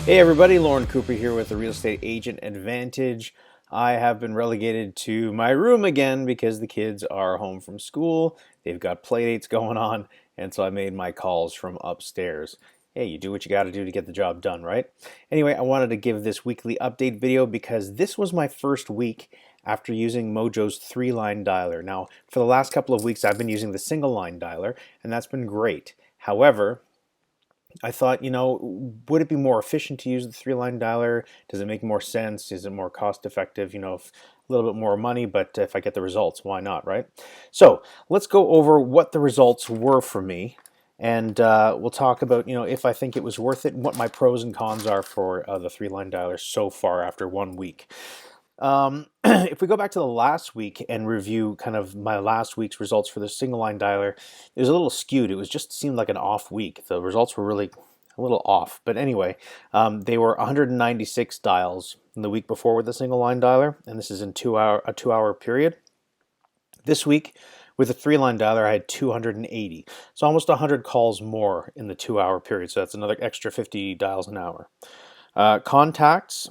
Hey everybody, Lorne Cooper here with the Real Estate Agent Advantage. I have been relegated to my room again because the kids are home from school. They've got play dates going on, and so I made my calls from upstairs. Hey, you do what you got to do to get the job done, right? Anyway, I wanted to give this weekly update video because this was my first week after using Mojo's 3-line dialer. Now, for the last couple of weeks, I've been using the single line dialer, and that's been great. However, I thought, would it be more efficient to use the 3-line dialer? Does it make more sense? Is it more cost effective? If a little bit more money, but if I get the results, why not, right? So let's go over what the results were for me, and we'll talk about, if I think it was worth it and what my pros and cons are for the 3-line dialer so far after 1 week. If we go back to the last week and review kind of my last week's results for the single line dialer, it was a little skewed. It was just seemed like an off week. The results were really a little off. But anyway, they were 196 dials in the week before with the single line dialer, and this is in a 2-hour period. This week with a 3-line dialer, I had 280. So almost 100 calls more in the 2-hour period. So that's another extra 50 dials an hour. Contacts.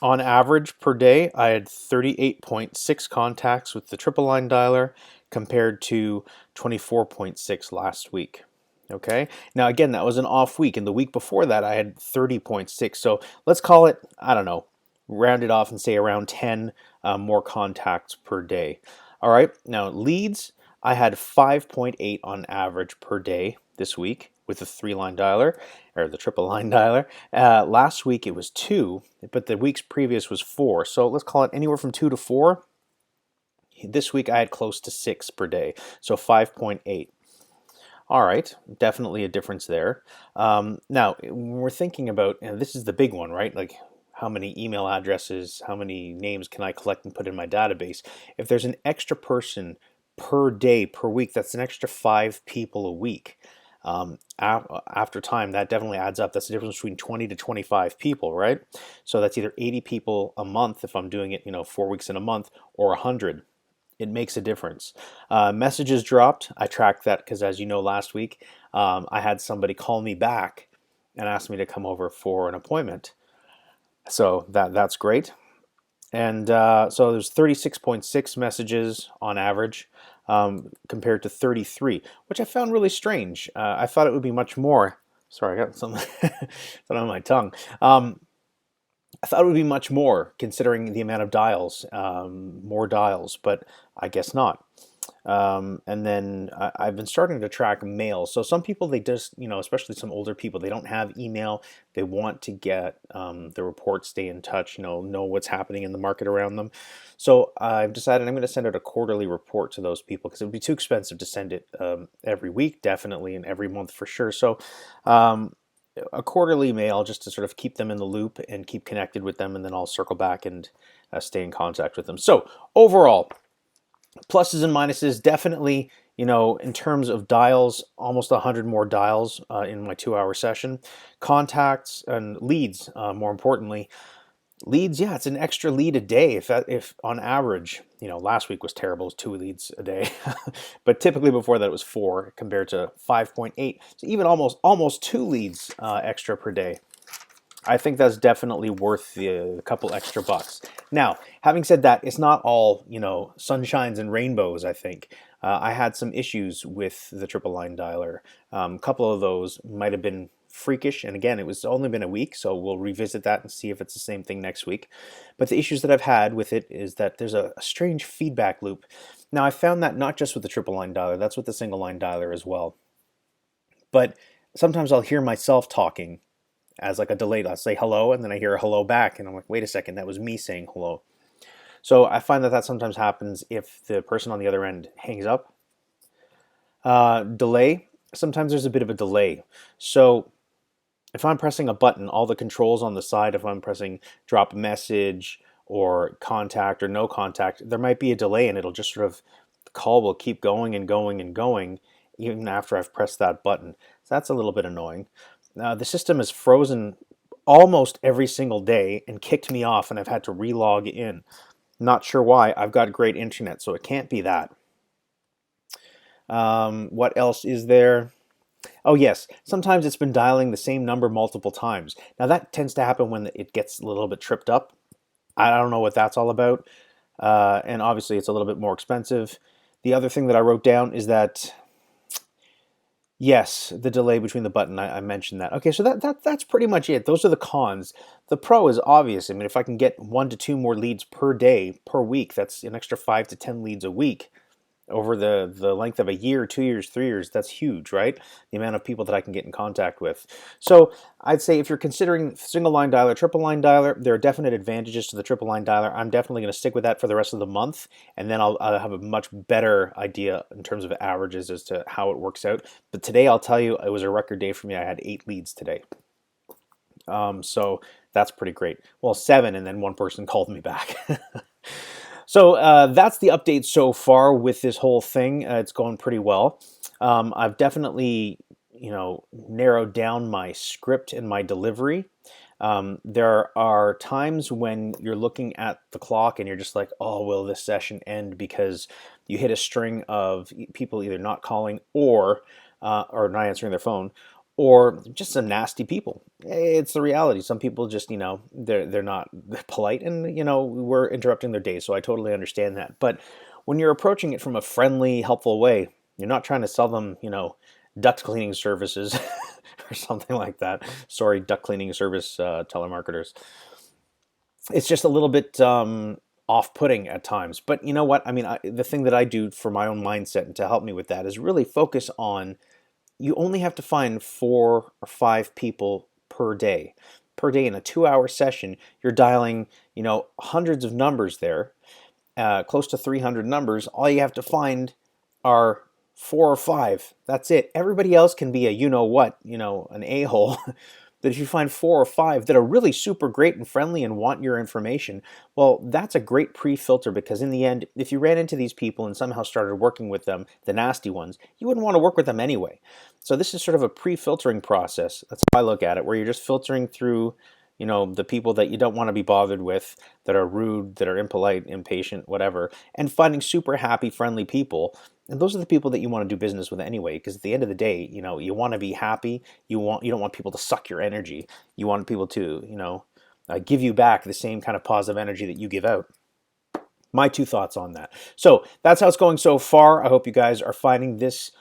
On average per day, I had 38.6 contacts with the triple line dialer compared to 24.6 last week. Okay, now again, that was an off week, and the week before that, I had 30.6. So let's call it, I don't know, round it off and say around 10 more contacts per day. All right, now leads, I had 5.8 on average per day this week with the 3-line dialer, or the triple line dialer. Last week it was 2, but the weeks previous was 4. So let's call it anywhere from 2 to 4. This week I had close to 6 per day, so 5.8. All right, definitely a difference there. Now, when we're thinking about, and this is the big one, right? Like, how many email addresses, how many names can I collect and put in my database? If there's an extra person per day, per week, that's an extra 5 people a week. After time, that definitely adds up. That's the difference between 20 to 25 people, right? So that's either 80 people a month if I'm doing it, 4 weeks in a month, or 100. It makes a difference. Messages dropped. I tracked that because, as you know, last week I had somebody call me back and ask me to come over for an appointment. So that's great. And so there's 36.6 messages on average compared to 33, which I found really strange. I thought it would be much more. Sorry, I got something on my tongue. I thought it would be much more considering the amount of dials, more dials, but I guess not. And then I've been starting to track mail. So some people, they just, especially some older people, they don't have email. They want to get the reports, stay in touch, know what's happening in the market around them. So I've decided I'm going to send out a quarterly report to those people because it would be too expensive to send it every week, definitely, and every month for sure. So a quarterly mail just to sort of keep them in the loop and keep connected with them, and then I'll circle back and stay in contact with them. So overall, pluses and minuses, definitely, in terms of dials, almost 100 more dials in my 2-hour session. Contacts and leads, more importantly. Leads, yeah, it's an extra lead a day. If on average, last week was terrible, it was 2 leads a day, but typically before that it was 4 compared to 5.8. So even almost 2 leads extra per day. I think that's definitely worth the couple extra bucks. Now, having said that, it's not all, sunshines and rainbows, I think. I had some issues with the triple line dialer. A couple of those might have been freakish, and again, it was only been a week, so we'll revisit that and see if it's the same thing next week. But the issues that I've had with it is that there's a strange feedback loop. Now, I found that not just with the triple line dialer, that's with the single line dialer as well. But sometimes I'll hear myself talking as like a delay. I'll say hello, and then I hear a hello back, and I'm like, wait a second, that was me saying hello. So I find that sometimes happens if the person on the other end hangs up. Delay, sometimes there's a bit of a delay. So if I'm pressing a button, all the controls on the side, if I'm pressing drop message or contact or no contact, there might be a delay, and it'll just sort of, the call will keep going and going and going even after I've pressed that button. So that's a little bit annoying. The system is frozen almost every single day and kicked me off, and I've had to re-log in. Not sure why. I've got great internet, so it can't be that. What else is there? Oh, yes. Sometimes it's been dialing the same number multiple times. Now, that tends to happen when it gets a little bit tripped up. I don't know what that's all about. And obviously, it's a little bit more expensive. The other thing that I wrote down is that, yes, the delay between the button, I mentioned that. Okay, so that's pretty much it. Those are the cons. The pro is obvious. I mean, if I can get 1 to 2 more leads per day, per week, that's an extra 5 to 10 leads a week over the length of a year, 2 years, 3 years. That's huge, right? The amount of people that I can get in contact with. So I'd say if you're considering single line dialer, triple line dialer, there are definite advantages to the triple line dialer. I'm definitely going to stick with that for the rest of the month, and then I'll have a much better idea in terms of averages as to how it works out. But today, I'll tell you, it was a record day for me. I had 8 leads today. So that's pretty great. Well, 7, and then one person called me back. So that's the update so far with this whole thing. It's going pretty well. I've definitely, narrowed down my script and my delivery. There are times when you're looking at the clock and you're just like, oh, will this session end because you hit a string of people either not calling or not answering their phone, or just some nasty people. It's the reality. Some people just, they're not polite, and we're interrupting their day. So I totally understand that. But when you're approaching it from a friendly, helpful way, you're not trying to sell them, duct cleaning services or something like that. Sorry, duct cleaning service telemarketers. It's just a little bit off-putting at times. But you know what? I mean, the thing that I do for my own mindset and to help me with that is really focus on, you only have to find 4 or 5 people per day. Per day in a 2-hour session, you're dialing, hundreds of numbers there, close to 300 numbers. All you have to find are 4 or 5. That's it. Everybody else can be a what, an a-hole. But if you find 4 or 5 that are really super great and friendly and want your information, well, that's a great pre-filter, because in the end, if you ran into these people and somehow started working with them, the nasty ones, you wouldn't want to work with them anyway. So this is sort of a pre-filtering process. That's how I look at it, where you're just filtering through, the people that you don't want to be bothered with, that are rude, that are impolite, impatient, whatever, and finding super happy, friendly people. And those are the people that you want to do business with anyway, because at the end of the day, you want to be happy. You don't want people to suck your energy. You want people to, give you back the same kind of positive energy that you give out. My 2 thoughts on that. So that's how it's going so far. I hope you guys are finding this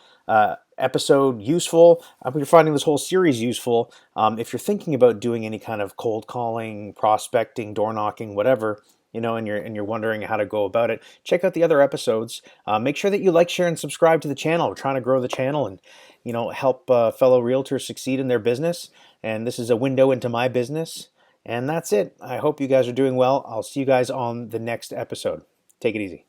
episode useful. I hope you're finding this whole series useful. If you're thinking about doing any kind of cold calling, prospecting, door knocking, whatever, and you're wondering how to go about it, check out the other episodes. Make sure that you like, share, and subscribe to the channel. We're trying to grow the channel and help fellow realtors succeed in their business. And this is a window into my business. And that's it. I hope you guys are doing well. I'll see you guys on the next episode. Take it easy.